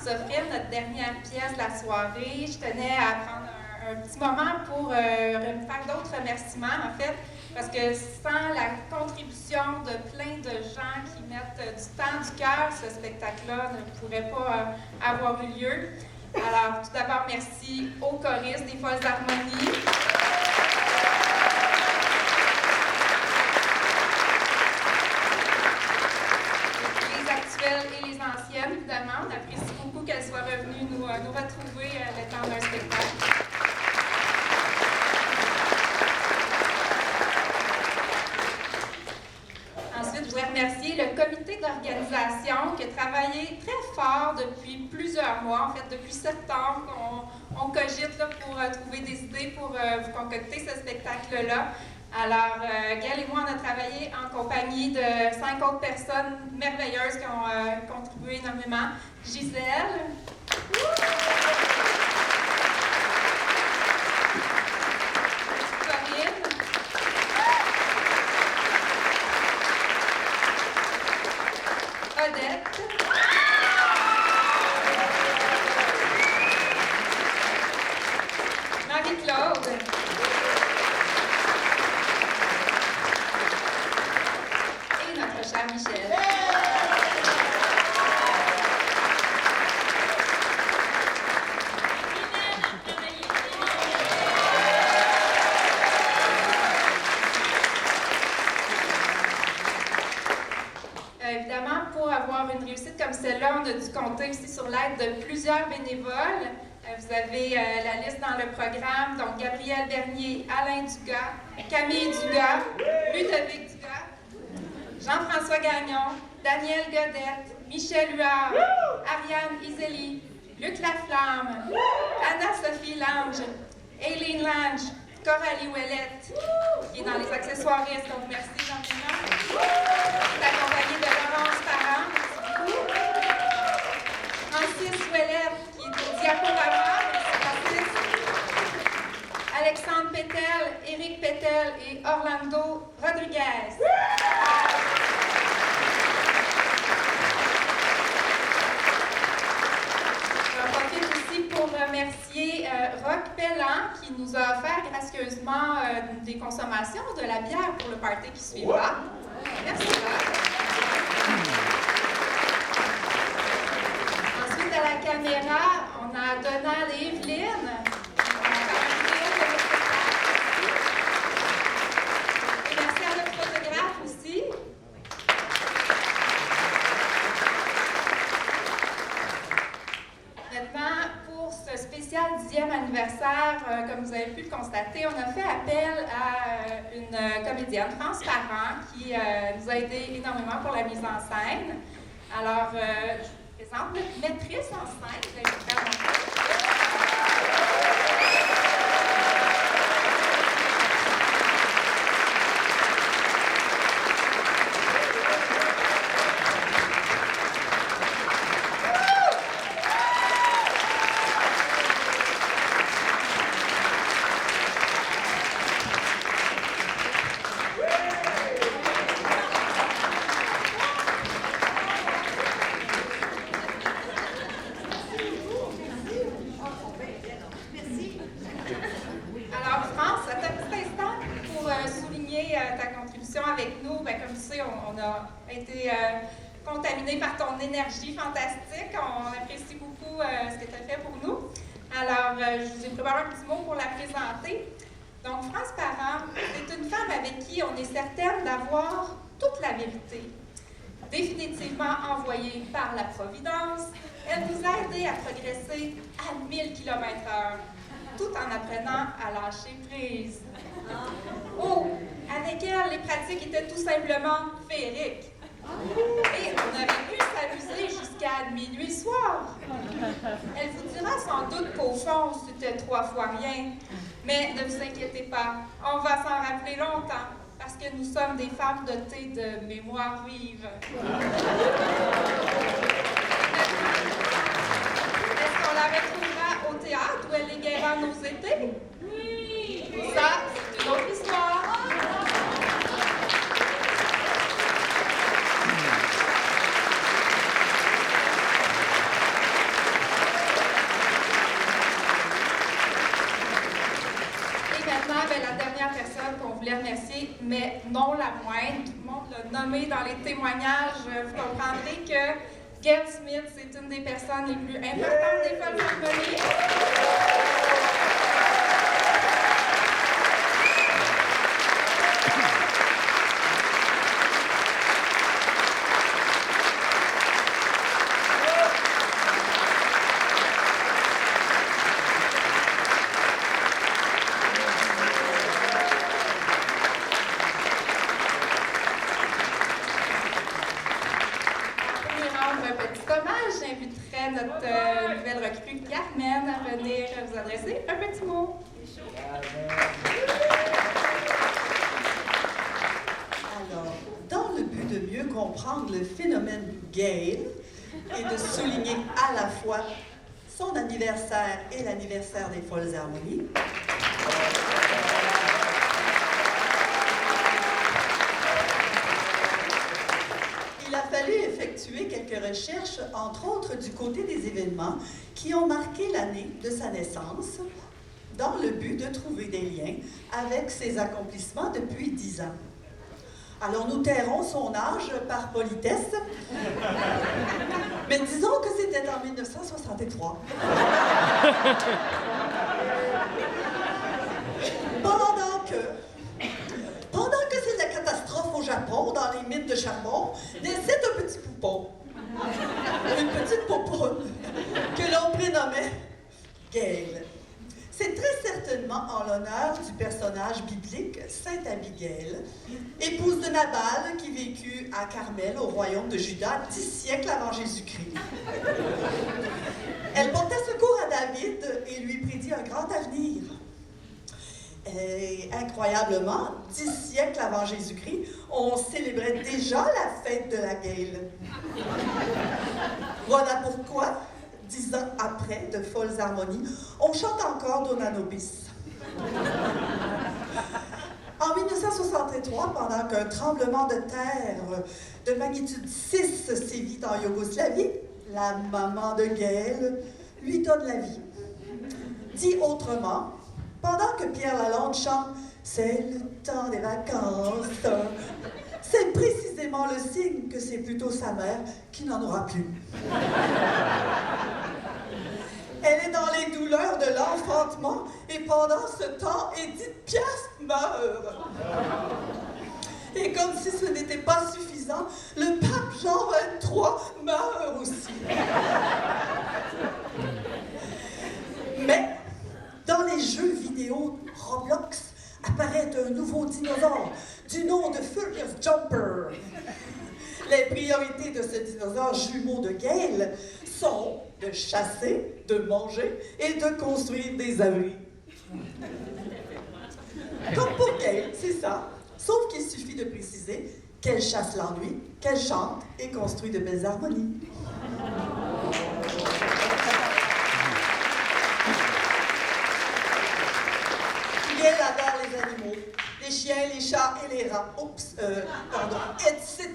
nous offrir notre dernière pièce de la soirée, je tenais à prendre un petit moment pour faire d'autres remerciements, en fait, parce que sans la contribution de plein de gens qui mettent du temps, du cœur, ce spectacle-là ne pourrait pas avoir eu lieu. Alors, tout d'abord, merci aux choristes des Folles Harmonies. Les actuelles et les anciennes, évidemment. On apprécie beaucoup qu'elles soient venues nous retrouver le temps d'un spectacle. Ensuite, je voudrais remercier le comité d'organisation qui a travaillé très fort depuis plusieurs mois, en fait depuis septembre. On cogite là, pour trouver des idées pour vous concocter ce spectacle-là. Alors, Gaëlle et moi, on a travaillé en compagnie de 5 autres personnes merveilleuses qui ont contribué énormément. Gisèle. Corinne. Odette. Marie-Claude. Et notre cher Michel. Évidemment, pour avoir une réussite comme celle-là, on a dû compter aussi sur l'aide de plusieurs bénévoles. Vous avez la liste dans le programme, donc Gabriel Bernier, Alain Dugas, Camille Dugas, Ludovic Dugas, Jean-François Gagnon, Daniel Godette, Michel Huard, Ariane Iseli, Luc Laflamme, Anna-Sophie Lange, Aileen Lange, Coralie Ouellette, qui est dans les accessoiristes, donc merci Jean-Pierre. Elle est accompagnée de Laurence Parent, merci beaucoup. Francis Ouellette, qui est au diaporama, merci Francis. Alexandre Pétel, Éric Pétel et Orlando Rodriguez. J'en profite aussi pour remercier Roch Pellan qui nous a offert gracieusement des consommations de la bière pour le party qui suivra. Merci Roch. Ensuite, à la caméra, on a Donald et Evelyne. Et merci à notre photographe aussi. Maintenant, pour ce spécial 10e anniversaire, comme vous avez pu le constater, on a fait appel à une comédienne, France Parent, qui nous a aidé énormément pour la mise en scène. Alors, je vous présente notre maîtresse en scène. Vous allez vous faire montrer. Avec nous, bien, comme tu sais, on a été contaminés par ton énergie fantastique. On apprécie beaucoup ce que tu as fait pour nous. Alors, je vous ai préparé un petit mot pour la présenter. Donc, France Parent, c'est une femme avec qui on est certaine d'avoir toute la vérité. Définitivement envoyée par la Providence, elle nous a aidés à progresser à 1000 km/h, tout en apprenant à lâcher prise. Oh, avec elle, les pratiques étaient tout simplement féeriques. Et on aurait pu s'amuser jusqu'à minuit soir. Elle vous dira sans doute qu'au fond, c'était 3 fois rien. Mais ne vous inquiétez pas, on va s'en rappeler longtemps, parce que nous sommes des femmes dotées de mémoire vive. Est-ce qu'on la retrouvera au théâtre où elle égayera nos étés? Oui! Ça, c'est une autre histoire. maintenant, la dernière personne qu'on voulait remercier, mais non la moindre, tout le monde l'a nommé dans les témoignages, vous comprendrez que Gail Smith, c'est une des personnes les plus importantes des Folles Harmonies. J'inviterai notre nouvelle recrue Carmen à venir vous adresser un petit mot. Alors, dans le but de mieux comprendre le phénomène Gail et de souligner à la fois son anniversaire et l'anniversaire des Folles Harmonies, il a fallu effectuer quelques recherches, entre autres du côté des événements qui ont marqué l'année de sa naissance, dans le but de trouver des liens avec ses accomplissements depuis 10 ans. Alors nous tairons son âge par politesse, mais disons que c'était en 1963. Pendant que c'est la catastrophe au Japon, dans les mines de charbon, naissait un petit poupon, une petite poponne, que l'on prénommait Gail. C'est très certainement en l'honneur du personnage biblique Sainte Abigail, épouse de Nabal qui vécut à Carmel, au royaume de Juda, 10 siècles avant Jésus-Christ. Elle portait secours à David et lui prédit un grand avenir. Et incroyablement, 10 siècles avant Jésus-Christ, on célébrait déjà la fête de la Gail. Voilà pourquoi, 10 ans après de Folles Harmonies, on chante encore Dona Nobis. En 1963, pendant qu'un tremblement de terre de magnitude 6 sévit en Yougoslavie, la maman de Gail lui donne la vie. Dit autrement, pendant que Pierre Lalonde chante « C'est le temps des vacances », c'est précisément le signe que c'est plutôt sa mère qui n'en aura plus. Elle est dans les douleurs de l'enfantement et pendant ce temps, Édith Piaf meurt. Et comme si ce n'était pas suffisant, le pape Jean XXIII meurt aussi. Mais dans les jeux vidéo Roblox apparaît un nouveau dinosaure du nom de Furious Jumper. Les priorités de ce dinosaure jumeau de Gail sont de chasser, de manger et de construire des abris. Comme pour Gail, c'est ça. Sauf qu'il suffit de préciser qu'elle chasse l'ennui, qu'elle chante et construit de belles harmonies. Gail adore les animaux, les chiens, les chats et les rats, etc.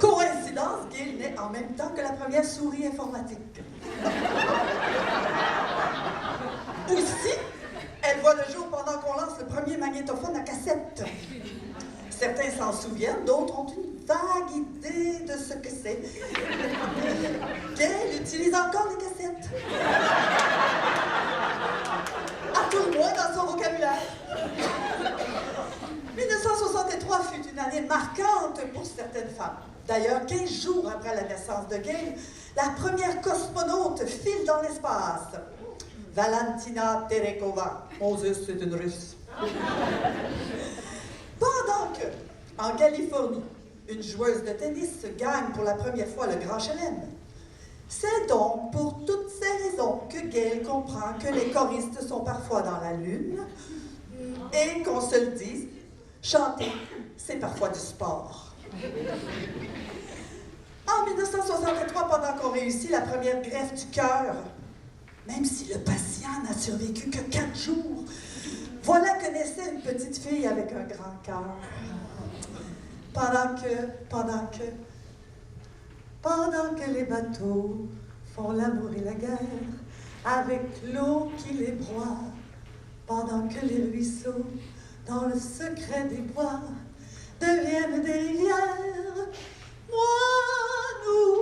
Coïncidence, Gail naît en même temps que la première souris informatique. Aussi, elle voit le jour pendant qu'on lance le premier magnétophone à cassette. Certains s'en souviennent, d'autres ont une vague idée de ce que c'est. Gail utilise encore les cassettes. À tout le moins dans son vocabulaire. 1963 fut une année marquante pour certaines femmes. D'ailleurs, 15 jours après la naissance de Gail, la première cosmonaute file dans l'espace. Valentina Tereshkova. Mon Dieu, c'est une Russe. Pendant que, en Californie, une joueuse de tennis gagne pour la première fois le Grand Chelem. C'est donc pour toutes ces raisons que Gail comprend que les choristes sont parfois dans la lune et qu'on se le dise, chanter, c'est parfois du sport. En 1963, pendant qu'on réussit la première greffe du cœur, même si le patient n'a survécu que 4 jours, voilà que naissait une petite fille avec un grand cœur. Pendant que les bateaux font l'amour et la guerre, avec l'eau qui les broie, pendant que les ruisseaux, dans le secret des bois, deviennent des rivières. Moi, nous,